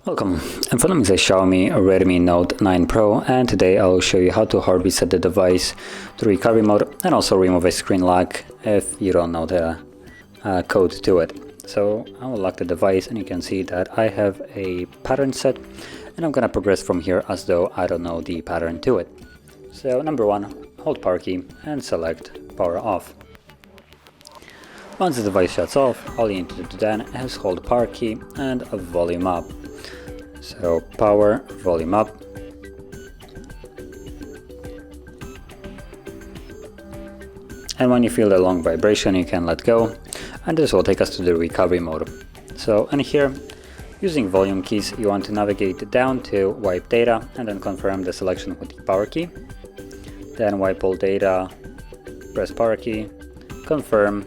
Welcome, in front of me is a Xiaomi Redmi Note 9 Pro, and today I'll show you how to hard reset the device to recovery mode and also remove a screen lock if you don't know the code to it. So I will lock the device and you can see that I have a pattern set and I'm gonna progress from here as though I don't know the pattern to it. So number one, hold power key and select power off. Once the device shuts off, all you need to do then is hold power key and volume up. So power, volume up. And when you feel the long vibration, you can let go, and this will take us to the recovery mode. So in here, using volume keys, you want to navigate down to wipe data and then confirm the selection with the power key. Then wipe all data, press power key, confirm,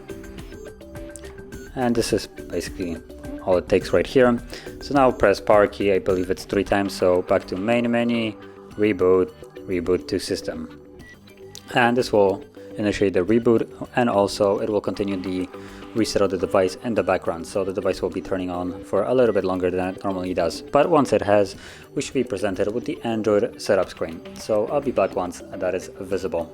and this is basically all it takes right here. So now press power key, I believe it's 3 times, so back to main menu, reboot, reboot to system. And this will initiate the reboot, and also it will continue the reset of the device in the background, so the device will be turning on for a little bit longer than it normally does. But once it has, we should be presented with the Android setup screen. So I'll be back once that is visible.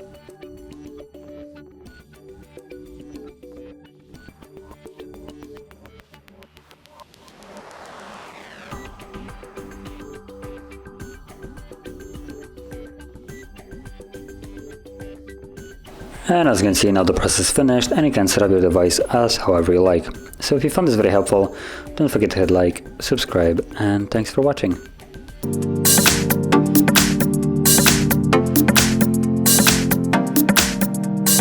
And as you can see, now the process is finished and you can set up your device as however you like. So if you found this very helpful, don't forget to hit like, subscribe, and thanks for watching.